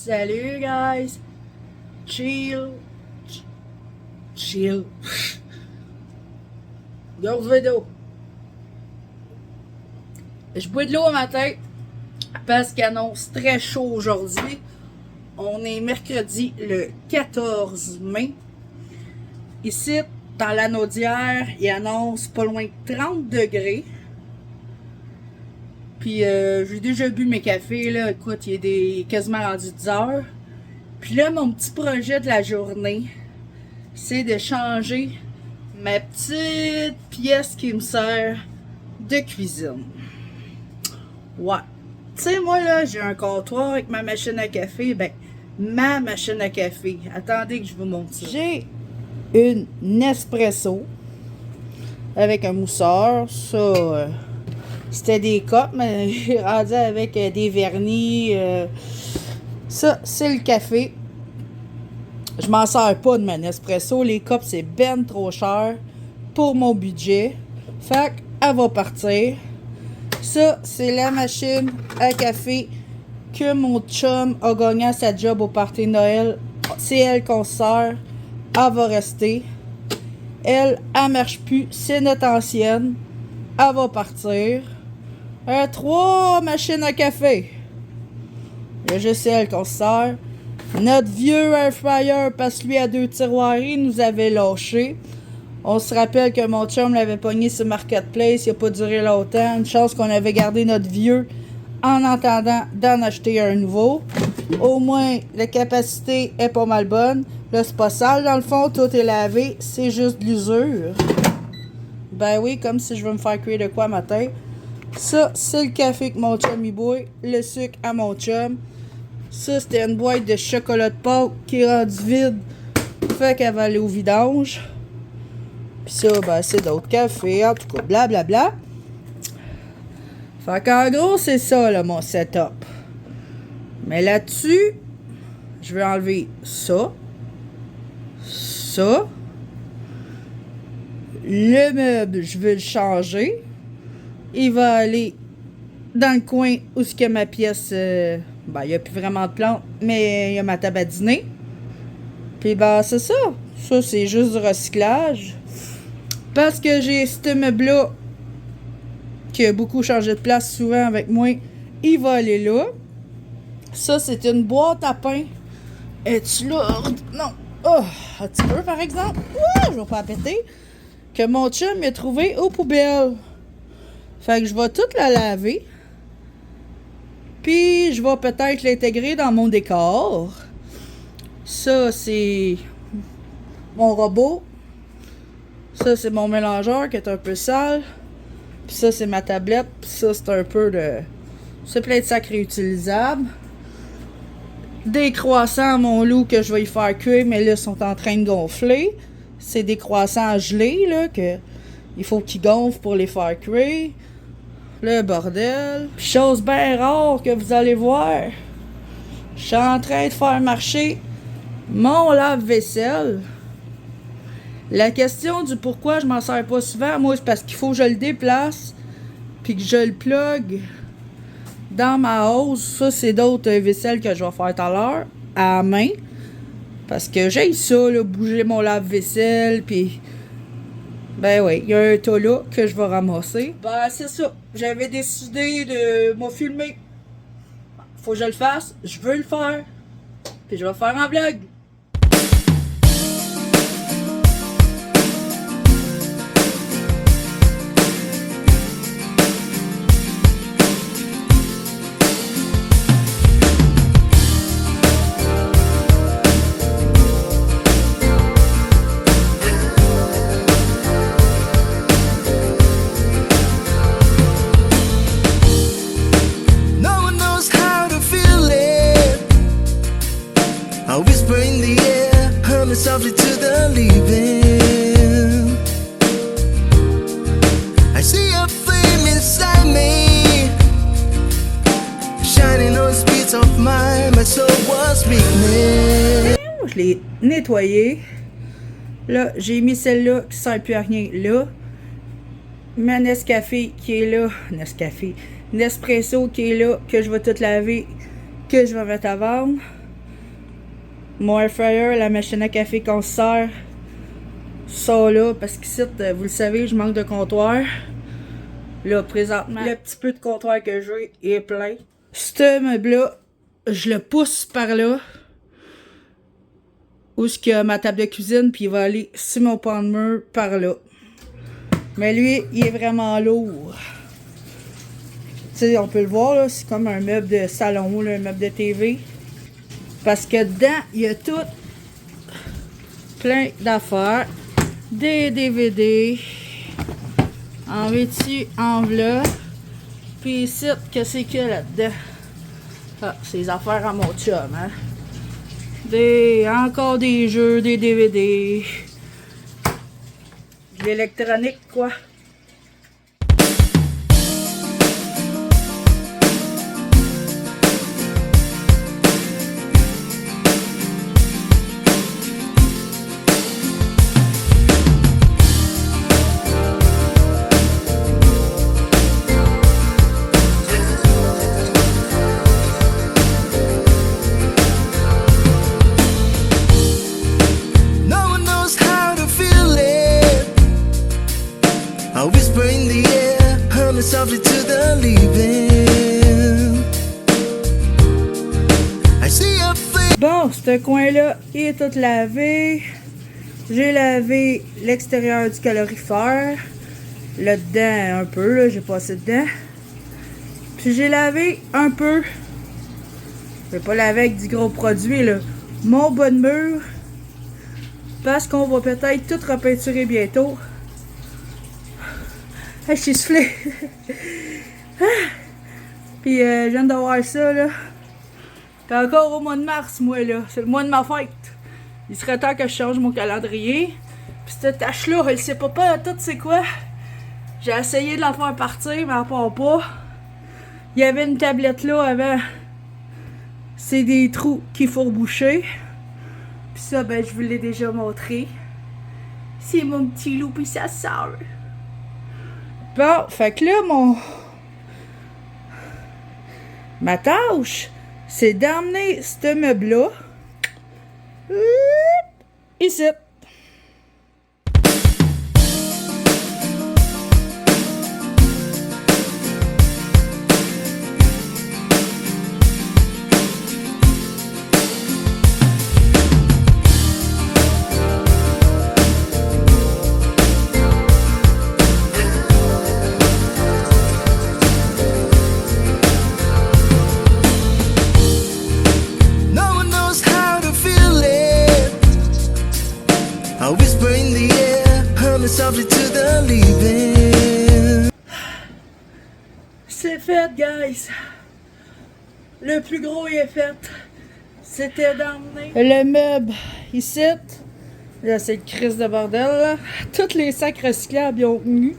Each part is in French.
Salut guys! Chill! Chill! Grosse vidéo! Je bois de l'eau au matin parce qu'il annonce très chaud aujourd'hui. On est mercredi le 14 mai. Ici, dans la Naudière, il annonce pas loin de 30 degrés. Puis j'ai déjà bu mes cafés, là. Écoute, il est quasiment rendu 10 heures. Puis là, mon petit projet de la journée, c'est de changer ma petite pièce qui me sert de cuisine. Ouais. Tu sais, moi, là, j'ai un comptoir avec ma machine à café. Ben, ma machine à café. Attendez que je vous montre ça. J'ai une Nespresso avec un mousseur. Ça, c'était des copes, mais j'ai rendu avec des vernis. Ça, c'est le café. Je m'en sers pas de ma Nespresso. Les copes, c'est ben trop cher pour mon budget. Fait qu'elle va partir. Ça, c'est la machine à café que mon chum a gagné à sa job au party de Noël. C'est elle qu'on sert. Elle va rester. Elle marche plus. C'est notre ancienne. Elle va partir. 3 machines à café. Il y a juste elle qu'on sert. Notre vieux air fryer, parce que lui a 2 tiroirs, il nous avait lâché. On se rappelle que mon chum l'avait pogné sur Marketplace, il n'a pas duré longtemps. Une chance qu'on avait gardé notre vieux en attendant d'en acheter un nouveau. Au moins, la capacité est pas mal bonne. Là, c'est pas sale dans le fond, tout est lavé, c'est juste de l'usure. Ben oui, comme si je veux me faire cuire de quoi matin. Ça, c'est le café que mon chum y boit. Le sucre à mon chum. Ça, c'était une boîte de chocolat de Pâques qui est rendue vide. Fait qu'elle va aller au vidange. Puis ça, ben, c'est d'autres cafés. En tout cas, blablabla. Fait qu'en gros, c'est ça, là, mon setup. Mais là-dessus, je vais enlever ça. Ça. Le meuble, je vais le changer. Il va aller dans le coin où est-ce que ma pièce... ben, il n'y a plus vraiment de plantes, mais il y a ma table à dîner. Puis, ben, c'est ça. Ça, c'est juste du recyclage. Parce que j'ai ce meuble-là qui a beaucoup changé de place souvent avec moi. Il va aller là. Ça, c'est une boîte à pain. Es-tu lourde? Non. Oh, un petit peu, par exemple. Je vais pas la péter. Que mon chum m'a trouvé aux poubelles. Fait que je vais toute la laver. Puis, je vais peut-être l'intégrer dans mon décor. Ça, c'est mon robot. Ça, c'est mon mélangeur qui est un peu sale. Puis ça, c'est ma tablette. Puis ça, c'est un peu de... C'est plein de sacs réutilisables. Des croissants, mon loup, que je vais y faire cuire, mais là, ils sont en train de gonfler. C'est des croissants gelés, là, que il faut qu'ils gonflent pour les faire cuire. Le bordel. Puis chose bien rare que vous allez voir. Je suis en train de faire marcher mon lave-vaisselle. La question du pourquoi je m'en sers pas souvent, moi, c'est parce qu'il faut que je le déplace puis que je le plug dans ma hausse. Ça, c'est d'autres vaisselles que je vais faire tout à l'heure à la main. Parce que j'ai ça, là, bouger mon lave-vaisselle puis... Ben oui, il y a un tas là que je vais ramasser. Ben c'est ça. J'avais décidé de me filmer. Faut que je le fasse. Je veux le faire. Puis je vais le faire en vlog. Softly to the leaving. I see a flame inside me, shining on the speeds of mine. My soul was weakness. Je l'ai nettoyé. Là, j'ai mis celle-là qui sert plus à rien là. Ma Nescafé qui est là. Nespresso qui est là, que je vais tout laver, que je vais mettre à vendre. Mon air fryer, la machine à café qu'on se sert, ça là, parce qu'ici, vous le savez, je manque de comptoir. Là, présentement, le petit peu de comptoir que j'ai est plein. Ce meuble-là, je le pousse par là. Où est-ce qu'il y a ma table de cuisine, puis il va aller sur mon pan de mur par là. Mais lui, il est vraiment lourd. Tu sais, on peut le voir, là, c'est comme un meuble de salon, là, un meuble de TV. Parce que dedans, il y a tout plein d'affaires. Des DVD, en vêtu, enveloppe. Puis ici, qu'est-ce qu'il y a là-dedans? Ah, c'est les affaires à mon chum, hein. Encore des jeux, des DVD. De l'électronique, quoi. No one knows how to feel it. I whisper in the air, humming softly to the leaving. I see a face. Bon, ce coin-là, il est tout lavé. J'ai lavé l'extérieur du calorifère. Là dedans, un peu, là, j'ai passé dedans. Puis j'ai lavé un peu. Je vais pas laver avec du gros produit, là. Mon bas de mur. Parce qu'on va peut-être tout repeinturer bientôt. Ah, je suis soufflée. Puis je viens d'avoir ça, là. Puis encore au mois de mars, moi, là. C'est le mois de ma fête. Il serait temps que je change mon calendrier. Puis cette tâche-là, elle sait pas tout c'est quoi. J'ai essayé de la faire partir, mais elle part pas. Il y avait une tablette là avant. C'est des trous qu'il faut reboucher. Puis ça, ben, je vous l'ai déjà montré. C'est mon petit loup pis sa sœur. Bon, fait que là, ma tâche, c'est d'emmener ce meuble-là ici. No one knows how to feel it. I whisper in the air, humming softly to the leaving. C'est fait, guys. Le plus gros est fait. C'était d'emmener le meuble ici. Là, c'est le crise de bordel, là. Tous les sacs recyclables, ils ont tenu.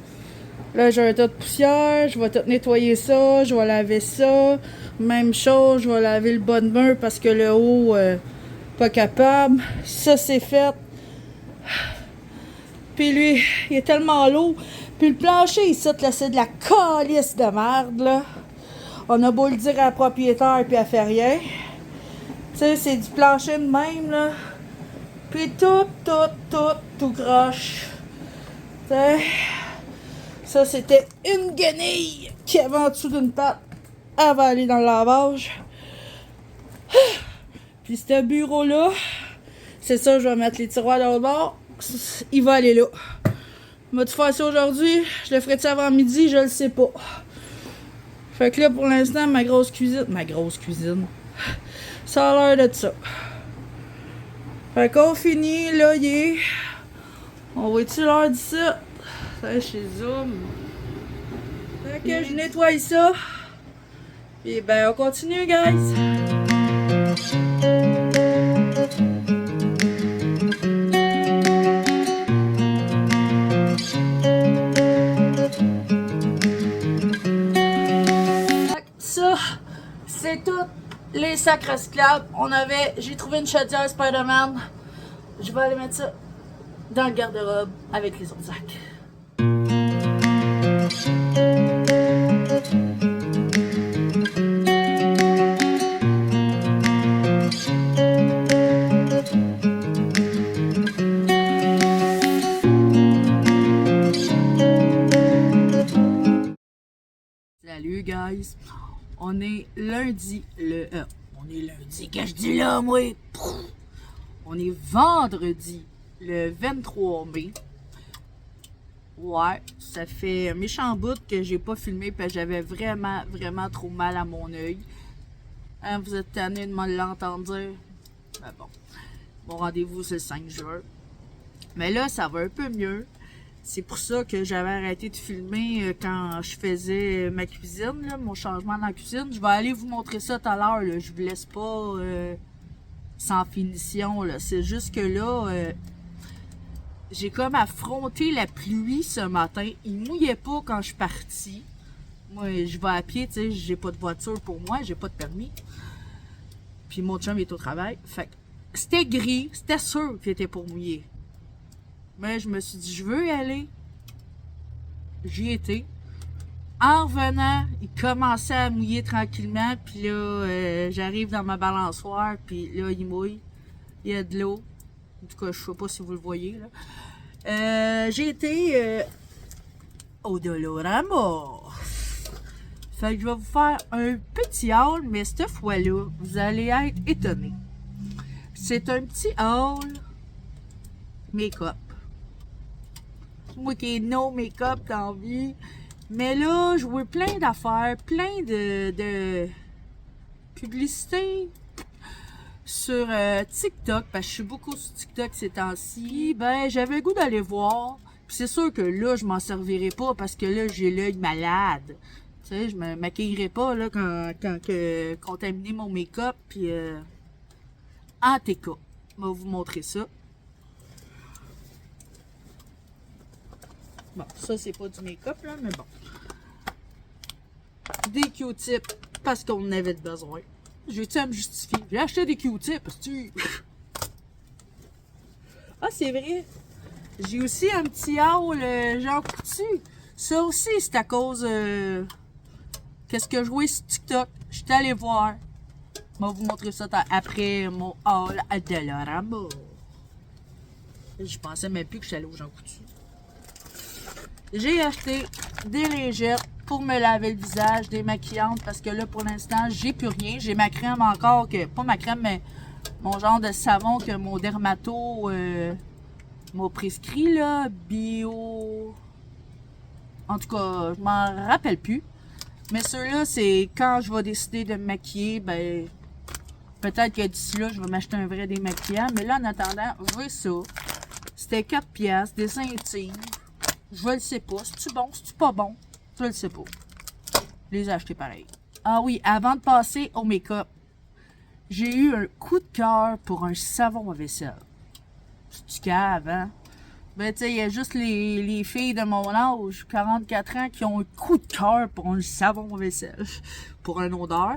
Là, j'ai un tas de poussière. Je vais tout nettoyer ça. Je vais laver ça. Même chose, je vais laver le bas de mur parce que le haut, pas capable. Ça, c'est fait. Puis lui, il est tellement lourd. Puis le plancher ici, là, c'est de la calice de merde, là. On a beau le dire à la propriétaire, puis elle fait rien. Tu sais, c'est du plancher de même, là. Puis tout croche. Tu sais, ça, c'était une guenille qui avait en dessous d'une patte. Elle va aller dans le lavage. Puis ce bureau-là, c'est ça, je vais mettre les tiroirs dans le bord. Il va aller là. Vas-tu faire ça aujourd'hui? Je le ferai-tu avant midi? Je le sais pas. Fait que là, pour l'instant, ma grosse cuisine. Ça a l'air de ça. Fait qu'on finit, là, il est. On voit-tu l'heure d'ici? Ça, chez Zoom. Fait que je nettoie ça. Et ben, on continue, guys. Ça, c'est tout les sacs recyclables. J'ai trouvé une chaudière Spider-Man. Je vais aller mettre ça dans le garde-robe avec les autres sacs. guys. On est lundi, on est lundi, qu'est-ce que je dis là, moi? On est vendredi, le 23 mai. Ouais, ça fait un méchant bout que j'ai pas filmé parce que j'avais vraiment, vraiment trop mal à mon œil. Hein, vous êtes tanné de me l'entendre dire? Ben bon, mon rendez-vous c'est le 5 juin. Mais là, ça va un peu mieux. C'est pour ça que j'avais arrêté de filmer quand je faisais ma cuisine, là, mon changement dans la cuisine. Je vais aller vous montrer ça tout à l'heure. Je vous laisse pas sans finition. C'est juste que là, j'ai comme affronté la pluie ce matin. Il mouillait pas quand je suis partie. Moi, je vais à pied, tu sais, j'ai pas de voiture pour moi, j'ai pas de permis. Puis mon chum est au travail. Fait que c'était gris, c'était sûr qu'il était pour mouiller. Mais je me suis dit, je veux y aller. J'y étais. En revenant, il commençait à mouiller tranquillement. Puis là, j'arrive dans ma balançoire. Puis là, il mouille. Il y a de l'eau. En tout cas, je sais pas si vous le voyez. Là. J'ai été au Dolorama. Fait que je vais vous faire un petit haul. Mais cette fois-là, vous allez être étonnés. C'est un petit haul make-up. Moi qui ai no make-up dans la vie. Mais là, je vois plein d'affaires, plein de publicités sur TikTok, parce que je suis beaucoup sur TikTok ces temps-ci. Ben, j'avais le goût d'aller voir. Puis c'est sûr que là, je m'en servirai pas parce que là, j'ai l'œil malade. Tu sais, je me maquillerai pas là quand contaminer mon make-up. Puis en TK, je vais vous montrer ça. Bon, ça, c'est pas du make-up, là, mais bon. Des Q-tips, parce qu'on en avait besoin. J'ai-tu à me justifier? J'ai acheté des Q-tips, parce que Ah, c'est vrai. J'ai aussi un petit haul Jean Coutu. Ça aussi, c'est à cause... Qu'est-ce que je jouais sur TikTok? J'étais allé voir. Je vais vous montrer ça après mon haul à Dolorama. Je pensais même plus que j'étais allé au Jean Coutu. J'ai acheté des lingettes pour me laver le visage, des maquillantes, parce que là, pour l'instant, j'ai plus rien. J'ai ma crème encore, pas ma crème, mais mon genre de savon que mon dermato m'a prescrit, là, bio... En tout cas, je m'en rappelle plus. Mais ceux-là, c'est quand je vais décider de me maquiller, ben... Peut-être que d'ici là, je vais m'acheter un vrai démaquillant. Mais là, en attendant, j'ai ça. C'était 4 piastres, des intimes. Je le sais pas. C'est-tu bon? C'est-tu pas bon? Je le sais pas. Je les ai achetés pareil. Ah oui, avant de passer au make-up, j'ai eu un coup de cœur pour un savon à vaisselle. C'est-tu cave, hein? Ben, tu sais, il y a juste les filles de mon âge, 44 ans, qui ont un coup de cœur pour un savon à vaisselle. Pour une odeur.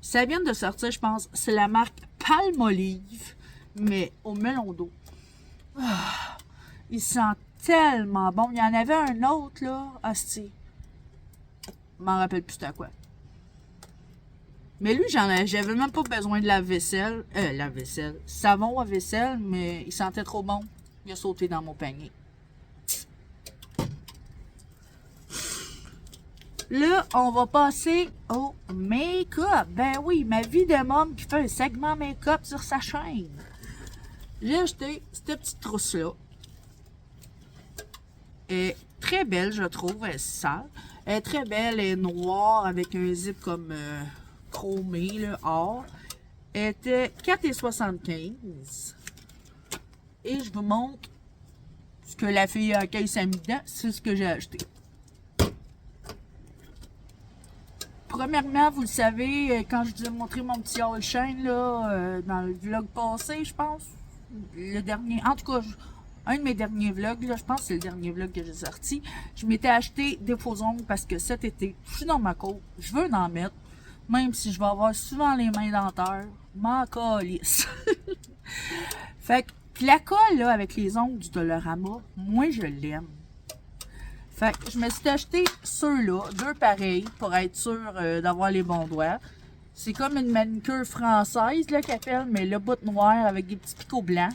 Ça vient de sortir, je pense. C'est la marque Palmolive, mais au melon d'eau. Ah, il sent tellement bon. Il y en avait un autre, là. Hostie. Je m'en rappelle plus c'était quoi. Mais lui, j'avais même pas besoin de lave-vaisselle. Lave-vaisselle. Savon à vaisselle, mais il sentait trop bon. Il a sauté dans mon panier. Là, on va passer au make-up. Ben oui, ma vie de môme qui fait un segment make-up sur sa chaîne. J'ai acheté cette petite trousse-là. Elle est très belle, je trouve. Elle est sale. Elle est très belle. Elle est noire avec un zip comme chromé, là, or. Elle était 4,75. Et je vous montre ce que la fille à laquelle s'est mis dedans. C'est ce que j'ai acheté. Premièrement, vous le savez, quand je vous ai montré mon petit haul chaîne, là, dans le vlog passé, je pense. Le dernier, en tout cas, un de mes derniers vlogs, là, je pense que c'est le dernier vlog que j'ai sorti. Je m'étais acheté des faux ongles parce que cet été, je suis dans ma côte, je veux en mettre. Même si je vais avoir souvent les mains dentaires, m'en calisse. Fait que, puis la colle, là, avec les ongles du Dolorama, moi, je l'aime. Fait que je me suis acheté ceux-là, 2 pareils, pour être sûr d'avoir les bons doigts. C'est comme une manicure française, là, qu'elle appelle, mais le bout noir avec des petits picots blancs.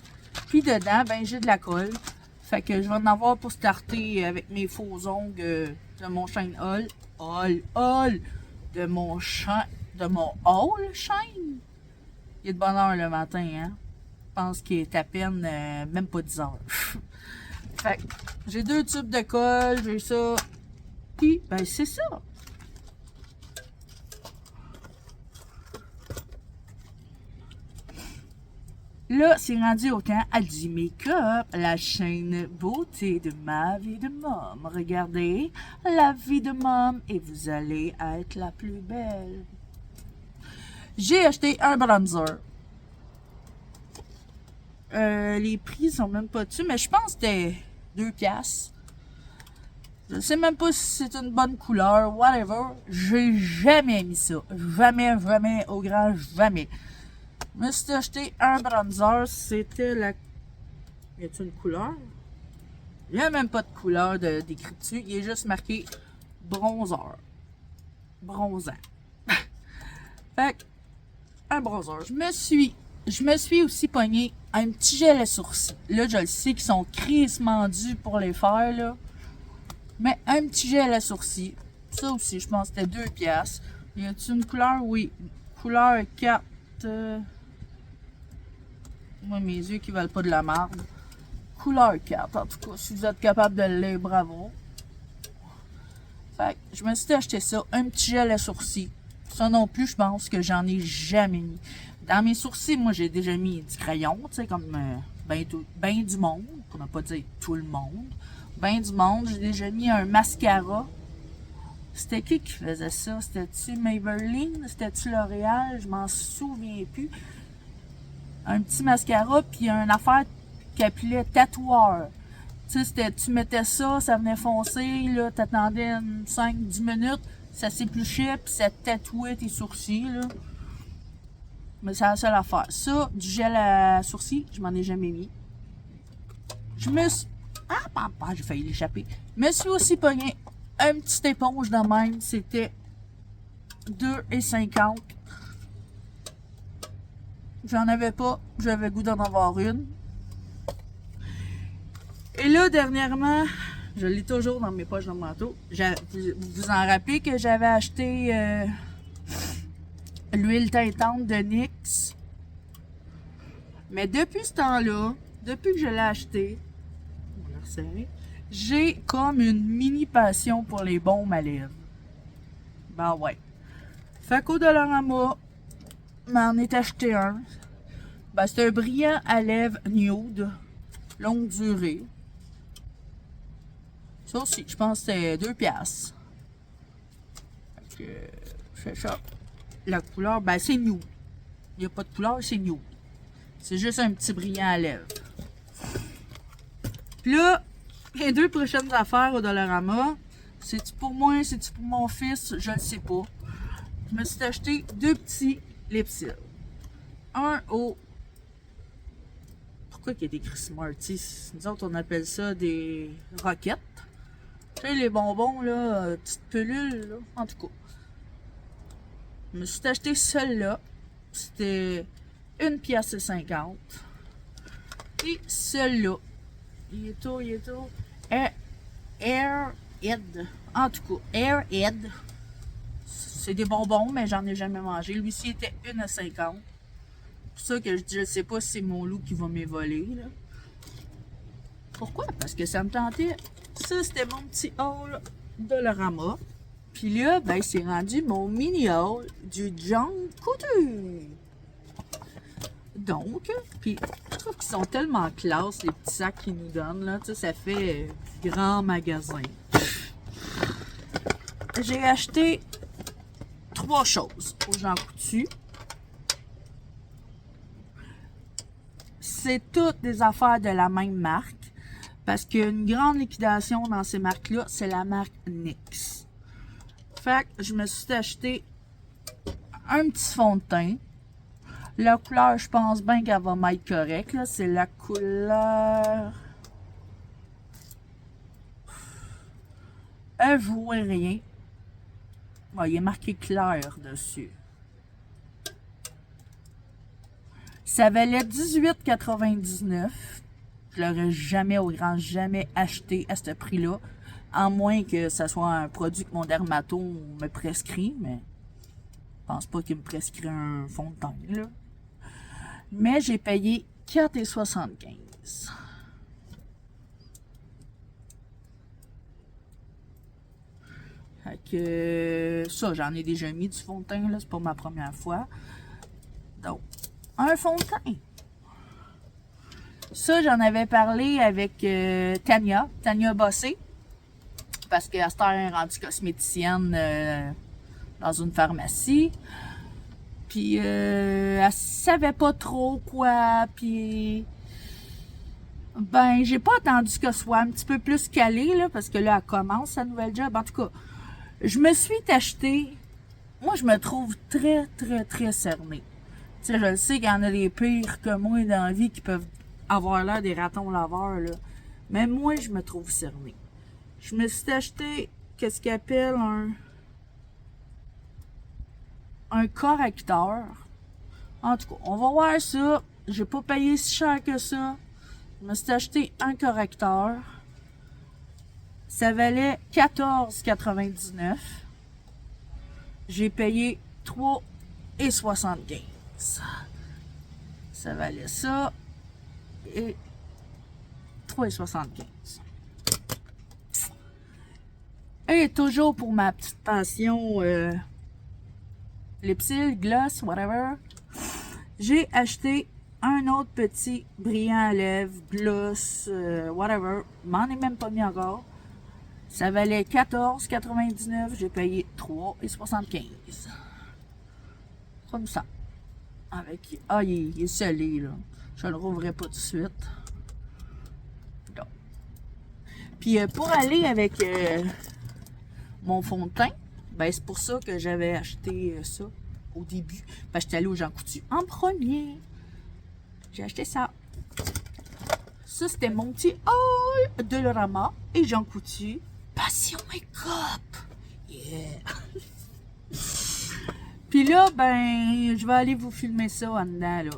Puis dedans, ben, j'ai de la colle. Fait que je vais en avoir pour starter avec mes faux ongles de mon chaîne Haul. de mon haul chaîne. Il est de bonne heure le matin, hein. Je pense qu'il est à peine, même pas 10 heures. Fait que j'ai 2 tubes de colle, j'ai ça. Puis, ben c'est ça. Là, c'est rendu au temps à du make-up, la chaîne beauté de ma vie de môme. Regardez la vie de môme et vous allez être la plus belle. J'ai acheté un bronzer. Les prix sont même pas dessus, mais je pense que c'était 2 piastres. Je sais même pas si c'est une bonne couleur, whatever. J'ai jamais mis ça. Jamais, jamais, au grand jamais. Je me suis acheté un bronzer, c'était la... Y a-t-il une couleur? Il n'y a même pas de couleur d'écrit dessus, il est juste marqué bronzer. Bronzant. Fait que, un bronzer. Je me suis aussi pogné un petit gel à sourcils. Là, je le sais qu'ils sont crissement dus pour les faire, là. Mais un petit gel à sourcils. Ça aussi, je pense que c'était 2 piastres. Y a-t-il une couleur? Oui. Couleur 4... Moi, mes yeux qui valent pas de la marde. Couleur 4, en tout cas. Si vous êtes capable de le lire, bravo. Fait que je me suis acheté ça. Un petit gel à sourcils. Ça non plus, je pense que j'en ai jamais mis. Dans mes sourcils, moi, j'ai déjà mis du crayon, tu sais, comme ben du monde, pour ne pas dire tout le monde. Ben du monde. J'ai déjà mis un mascara. C'était qui faisait ça? C'était-tu Maybelline? C'était-tu L'Oréal? Je m'en souviens plus. Un petit mascara, puis une affaire qui appelait tatoueur. Tu sais, tu mettais ça, ça venait foncer, là, t'attendais 5-10 minutes, ça s'épluchait, puis ça tatouait tes sourcils, là. Mais c'est la seule affaire. Ça, du gel à sourcils, je m'en ai jamais mis. Je me suis... Ah, papa, j'ai failli l'échapper. Je me suis aussi pogné un petit éponge de même, c'était 2,50 $. J'en avais pas, j'avais goût d'en avoir une. Et là, dernièrement, je l'ai toujours dans mes poches de manteau. Vous vous en rappelez que j'avais acheté l'huile teintante de NYX. Mais depuis ce temps-là, depuis que je l'ai acheté, on va resserrer, j'ai comme une mini passion pour les baumes à lèvres. Ben ouais. Fait qu'au Dollarama, m'en est acheté un. Ben, c'est un brillant à lèvres nude, longue durée. Ça aussi, je pense que c'est 2 piastres. Fait que, c'est ça. La couleur, ben c'est nude. Il n'y a pas de couleur, c'est nude. C'est juste un petit brillant à lèvres. Puis là, les 2 prochaines affaires au Dollarama, c'est-tu pour moi, c'est-tu pour mon fils, je ne sais pas. Je me suis acheté 2 petits lipsils. Un au... Pourquoi il y a des écrit Smarties? Nous autres, on appelle ça des roquettes. Tu sais, les bonbons, là, petites pilules, là, en tout cas. Je me suis acheté celle-là. C'était 1,50 $. Et celle-là. Il est tout. Airhead. En tout cas, Airhead. C'est des bonbons, mais j'en ai jamais mangé. Lui-ci était 1,50 $. C'est pour ça que je sais pas si c'est mon loup qui va m'évoler, là. Pourquoi? Parce que ça me tentait. Ça, c'était mon petit haul Dollarama. Puis là, ben, c'est rendu mon mini haul du John Couture. Donc, puis je trouve qu'ils sont tellement classe, les petits sacs qu'ils nous donnent, là. Tu sais, ça fait grand magasin. J'ai acheté 3 choses au Jean Coutu. C'est toutes des affaires de la même marque. Parce qu'il y a une grande liquidation dans ces marques-là, c'est la marque NYX. Fait que je me suis acheté un petit fond de teint. La couleur, je pense bien qu'elle va m'être correcte, là. C'est la couleur... Je vois rien. Bon, il est marqué clair dessus. Ça valait 18,99 $. Je l'aurais jamais, au grand jamais, acheté à ce prix-là. À moins que ça soit un produit que mon dermato me prescrit, mais pense pas qu'il me prescrit un fond de teint, là. Mais j'ai payé 4,75. Fait que ça, j'en ai déjà mis du fond de teint, là. C'est pas ma première fois. Donc, un fond de teint. Ça, j'en avais parlé avec Tania Bossé. Parce qu'à cette heure, elle est rendue cosméticienne dans une pharmacie. Puis, elle savait pas trop quoi. Puis, ben, j'ai pas attendu qu'elle soit un petit peu plus calée, là, parce que là, elle commence sa nouvelle job. En tout cas, je me suis acheté. Moi, je me trouve très, très, très cernée. Tu sais, je le sais qu'il y en a des pires que moi dans la vie qui peuvent avoir l'air des ratons laveurs, là. Mais moi, je me trouve cernée. Je me suis acheté, qu'est-ce qu'ils appellent un correcteur. En tout cas, on va voir ça. J'ai pas payé si cher que ça. Je me suis acheté un correcteur. Ça valait 14,99. J'ai payé 3,75. Ça valait ça. Et 3,75. Et toujours pour ma petite passion lipsil, gloss, whatever, j'ai acheté un autre petit brillant à lèvres, gloss, whatever. M'en ai même pas mis encore. Ça valait 14,99. J'ai payé 3,75. Comme ça. Avec... Ah, il est scellé, là. Je le rouvrirai pas tout de suite. Donc. Puis pour aller avec mon fond de teint, ben c'est pour ça que j'avais acheté ça au début. Ben, j'étais allée au Jean Coutu en premier. J'ai acheté ça. Ça, c'était mon petit haul de Lorama et Jean Coutu. Passion make-up! Yeah! Puis là, ben, je vais aller vous filmer ça en dedans, là.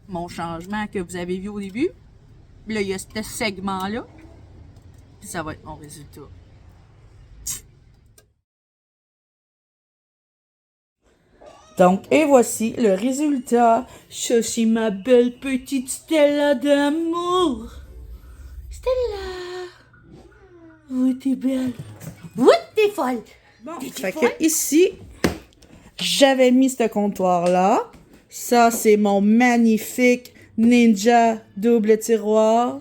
Mon changement que vous avez vu au début. Là, il y a ce segment-là. Puis ça va être mon résultat. Donc, et voici le résultat. Ça, c'est ma belle petite Stella d'amour. Stella! Oui, t'es belle. Oui, t'es folle. Bon, fait que ici, j'avais mis ce comptoir-là. Ça, c'est mon magnifique Ninja double tiroir.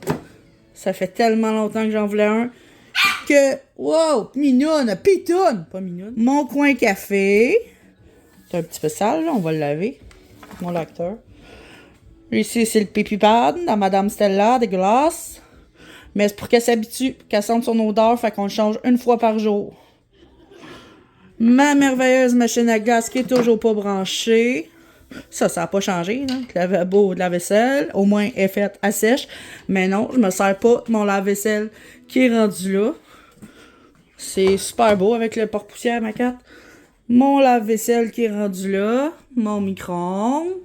Ça fait tellement longtemps que j'en voulais un. Que, wow, mignonne, pitoune. Pas mignonne. Mon coin café. C'est un petit peu sale, là. On va le laver. Mon lecteur. Ici, c'est le pipi pad dans Madame Stella, dégueulasse. Mais c'est pour qu'elle s'habitue, qu'elle sente son odeur, fait qu'on le change une fois par jour. Ma merveilleuse machine à glace qui est toujours pas branchée. Ça n'a pas changé, là. Le lavabo de la vaisselle, au moins, est faite à sèche. Mais non, je me sers pas de mon lave-vaisselle qui est rendu là. C'est super beau avec le porte-poussière, ma carte. Mon lave-vaisselle qui est rendu là. Mon micro-ondes.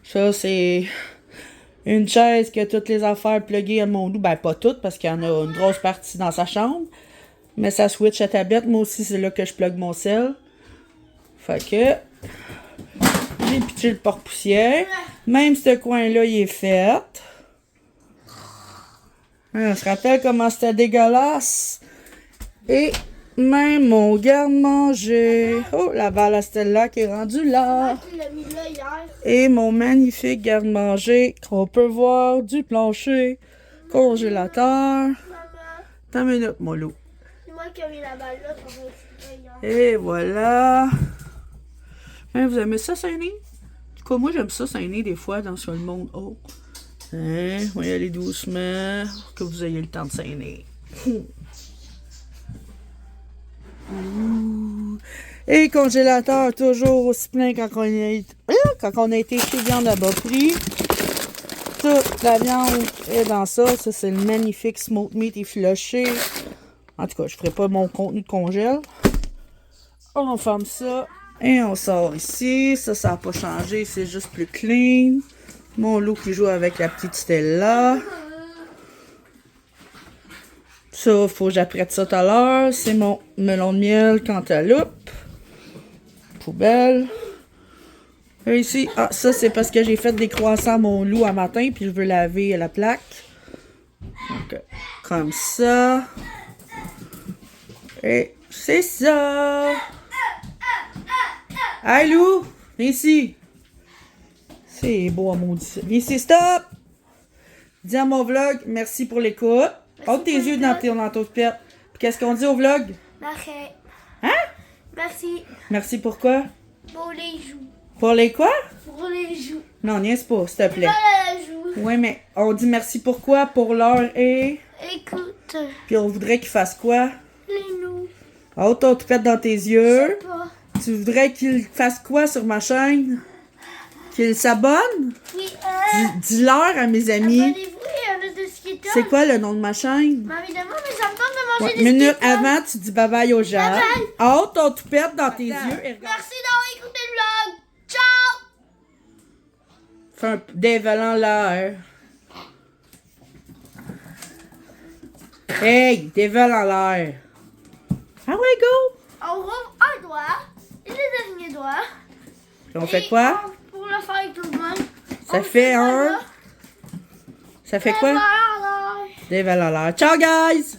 Ça, c'est une chaise qui a toutes les affaires pluguées à mon loup. Ben, pas toutes, parce qu'il y en a une grosse partie dans sa chambre. Mais ça switch à tablette. Moi aussi, c'est là que je plug mon sel. Fait que... j'ai pitché le porte-poussière. Même ce coin-là, il est fait. On se rappelle comment c'était dégueulasse. Et même mon garde-manger. Oh, la balle à Stella qui est rendue là. Et mon magnifique garde-manger qu'on peut voir du plancher. Congélateur. T'as une minute, mon loup. C'est moi qui ai mis la balle là pour Et voilà. Hein, vous aimez ça, saigner? En tout cas, moi, j'aime ça, saigner des fois dans sur le monde haut. Hein? On va y aller doucement, pour que vous ayez le temps de saigner. Et congélateur, toujours aussi plein quand on a été chez Viande à bas prix. Toute la viande est dans ça. Ça, c'est le magnifique smoked meat effiloché. En tout cas, je ferai pas mon contenu de congèle. On ferme ça. Et on sort ici. Ça n'a pas changé. C'est juste plus clean. Mon loup qui joue avec la petite Stella. Ça, faut que j'apprête ça tout à l'heure. C'est mon melon de miel cantaloupe. Poubelle. Et ici, ah, ça c'est parce que j'ai fait des croissants à mon loup à matin, puis je veux laver la plaque. Donc, comme ça. Et c'est ça. Hey Lou, viens ici. C'est beau à maudit. Viens ici, stop. Dis à mon vlog, merci pour l'écoute. Ôte tes yeux dans ton toupette. Puis qu'est-ce qu'on dit au vlog? Merci. Hein? Merci. Merci pour quoi? Pour les joues. Pour les quoi? Pour les joues. Non, niaise pas, s'il te plaît. Pas la joue. Oui, mais on dit merci pour quoi? Pour l'heure et... Écoute, Puis on voudrait qu'il fasse quoi? les loups. Ôte ton toupette dans tes yeux. Pas. Tu voudrais qu'il fasse quoi sur ma chaîne? Qu'il s'abonne? Oui, Dis-leur à mes amis. abonnez-vous et un de skittles. C'est quoi le nom de ma chaîne? Mais évidemment, mais ça me tente de manger Ouais, des minute Skittles. avant, tu dis bye-bye aux gens. Ôte ton toupette dans tes yeux et regarde. Merci d'avoir écouté le vlog. Ciao! Fais un dévalant l'air. Hey, dévale en l'air. Ah ouais, go! On rouvre un doigt et le dernier doigt. Puis on fait Et quoi? pour le faire avec tout le monde. Ça on fait ça un... là. Ça fait quoi? Voilà. Dévale en l'air. Ciao, guys!